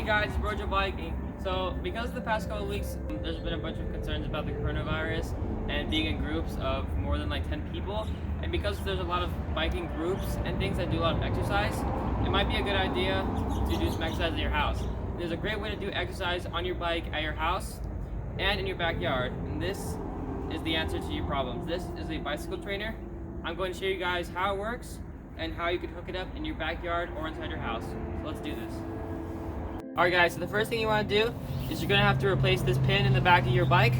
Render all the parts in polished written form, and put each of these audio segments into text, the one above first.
guys, it's BroJo biking. So because of the past couple of weeks, there's been a bunch of concerns about the coronavirus and being in groups of more than like 10 people. And because there's a lot of biking groups and things that do a lot of exercise, it might be a good idea to do some exercise at your house. There's a great way to do exercise on your bike at your house and in your backyard. And this is the answer to your problems. This is a bicycle trainer. I'm going to show you guys how it works and how you can hook it up in your backyard or inside your house. So let's do this. Alright guys, so the first thing you want to do is you're going to have to replace this pin in the back of your bike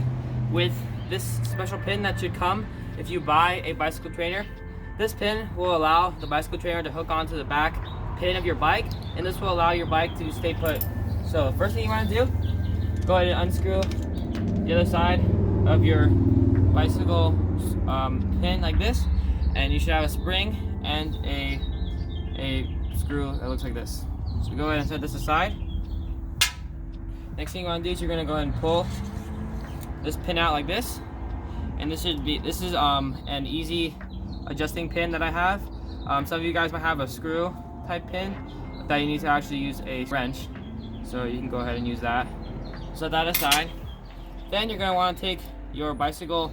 with this special pin that should come if you buy a bicycle trainer. This pin will allow the bicycle trainer to hook onto the back pin of your bike, and this will allow your bike to stay put. So first thing you want to do, go ahead and unscrew the other side of your bicycle pin like this, and you should have a spring and a screw that looks like this. So go ahead and set this aside. Next thing you want to do is you're going to go ahead and pull this pin out like this, and this is an easy adjusting pin that I have. Some of you guys might have a screw type pin that you need to actually use a wrench, so you can go ahead and use that. Set that aside. Then you're going to want to take your bicycle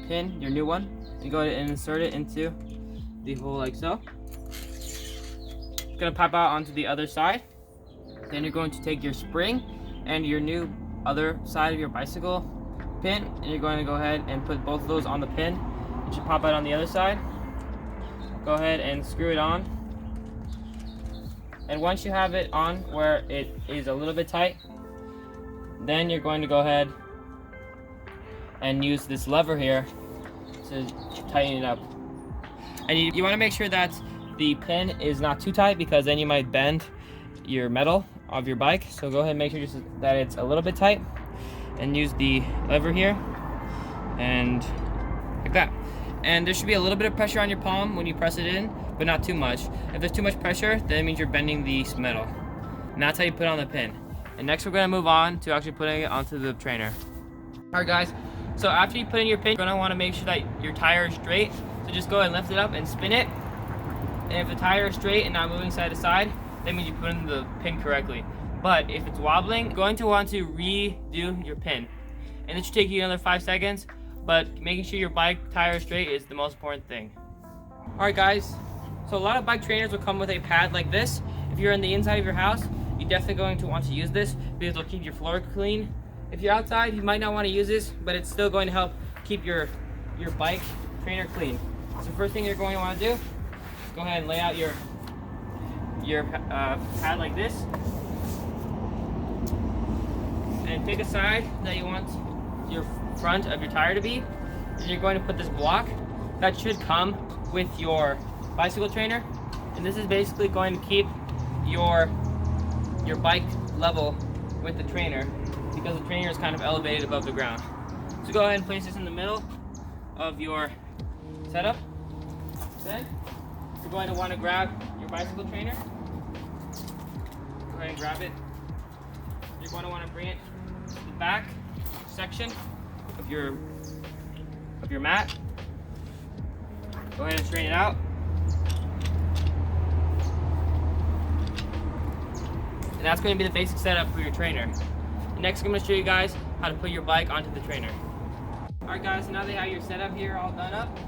pin, your new one, and go ahead and insert it into the hole like so. It's going to pop out onto the other side. Then you're going to take your spring and your new other side of your bicycle pin, and you're going to go ahead and put both of those on the pin. It should pop out on the other side. Go ahead and screw it on. And once you have it on where it is a little bit tight, then you're going to go ahead and use this lever here to tighten it up. And you want to make sure that the pin is not too tight, because then you might bend your metal of your bike. So go ahead and make sure that it's a little bit tight, and use the lever here and like that. And there should be a little bit of pressure on your palm when you press it in, but not too much. If there's too much pressure, then it means you're bending the metal, and that's how you put on the pin. And next we're going to move on to actually putting it onto the trainer. Alright guys, so after you put in your pin, you're going to want to make sure that your tire is straight. So just go ahead and lift it up and spin it. And if the tire is straight and not moving side to side, that means you put in the pin correctly. But if it's wobbling, you're going to want to redo your pin. And it should take you another 5 seconds, but making sure your bike tire is straight is the most important thing. Alright guys, so a lot of bike trainers will come with a pad like this. If you're in the inside of your house, you're definitely going to want to use this because it'll keep your floor clean. If you're outside, you might not want to use this, but it's still going to help keep your bike trainer clean. So first thing you're going to want to do, go ahead and lay out your pad like this, and pick a side that you want your front of your tire to be, and you're going to put this block that should come with your bicycle trainer, and this is basically going to keep your bike level with the trainer, because the trainer is kind of elevated above the ground. So go ahead and place this in the middle of your setup. Then you're going to want to grab your bicycle trainer. Go ahead and grab it. You're going to want to bring it to the back section of your mat. Go ahead and straighten it out. And that's going to be the basic setup for your trainer. Next, I'm going to show you guys how to put your bike onto the trainer. Alright guys, so now that you have your setup here all done up,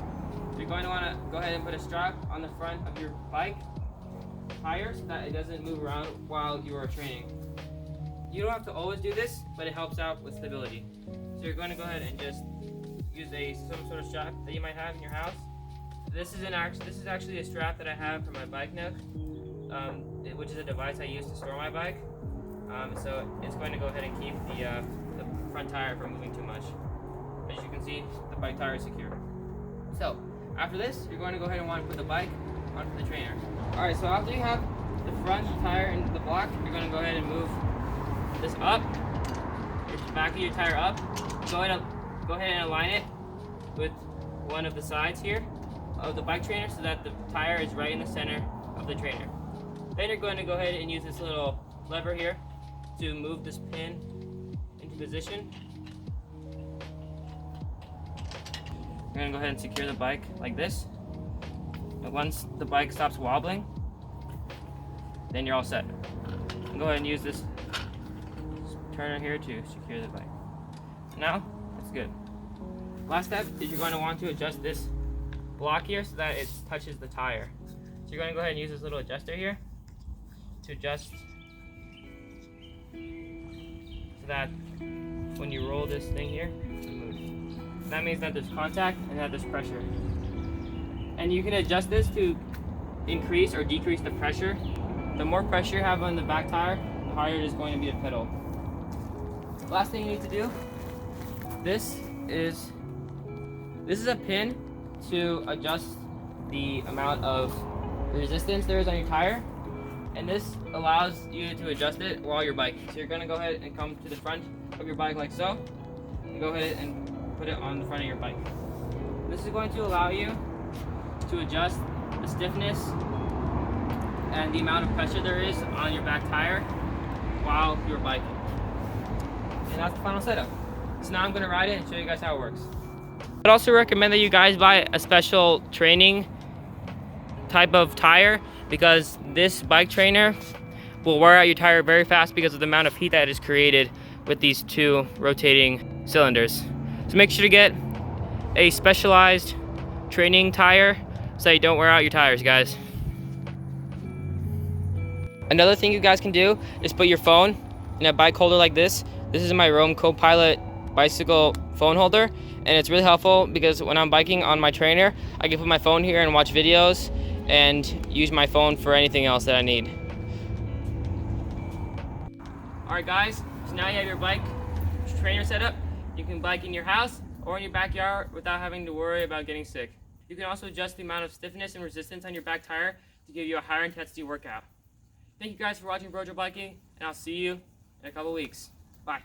you're going to want to go ahead and put a strap on the front of your bike tire so that it doesn't move around while you are training. You don't have to always do this, but it helps out with stability. So you're going to go ahead and just use some sort of strap that you might have in your house. This is actually a strap that I have for my bike nook, which is a device I use to store my bike. So it's going to go ahead and keep the front tire from moving too much. As you can see, the bike tire is secure. So after this, you're going to go ahead and want to put the bike onto the trainer. Alright, so after you have the front tire into the block, you're going to go ahead and move this up, the back of your tire up. Go ahead and align it with one of the sides here of the bike trainer so that the tire is right in the center of the trainer. Then you're going to go ahead and use this little lever here to move this pin into position. You're going to go ahead and secure the bike like this. And once the bike stops wobbling, then you're all set. And go ahead and use this turner here to secure the bike. Now, that's good. Last step is you're going to want to adjust this block here so that it touches the tire. So you're going to go ahead and use this little adjuster here to adjust so that when you roll this thing here, it moves. That means that there's contact and that there's pressure. And you can adjust this to increase or decrease the pressure. The more pressure you have on the back tire, the harder it is going to be to pedal. Last thing you need to do, this is a pin to adjust the amount of resistance there is on your tire, and this allows you to adjust it while you're biking. So you're going to go ahead and come to the front of your bike like so, and go ahead and put it on the front of your bike. This is going to allow you to adjust the stiffness and the amount of pressure there is on your back tire while you're biking. And that's the final setup. So now I'm going to ride it and show you guys how it works. I'd also recommend that you guys buy a special training type of tire, because this bike trainer will wear out your tire very fast because of the amount of heat that is created with these two rotating cylinders. So make sure to get a specialized training tire so that you don't wear out your tires, guys. Another thing you guys can do is put your phone in a bike holder like this. This is my Roam Copilot bicycle phone holder, and it's really helpful because when I'm biking on my trainer, I can put my phone here and watch videos and use my phone for anything else that I need. Alright guys, so now you have your bike trainer set up. You can bike in your house or in your backyard without having to worry about getting sick. You can also adjust the amount of stiffness and resistance on your back tire to give you a higher intensity workout. Thank you guys for watching BroJo Biking, and I'll see you in a couple weeks. Bye.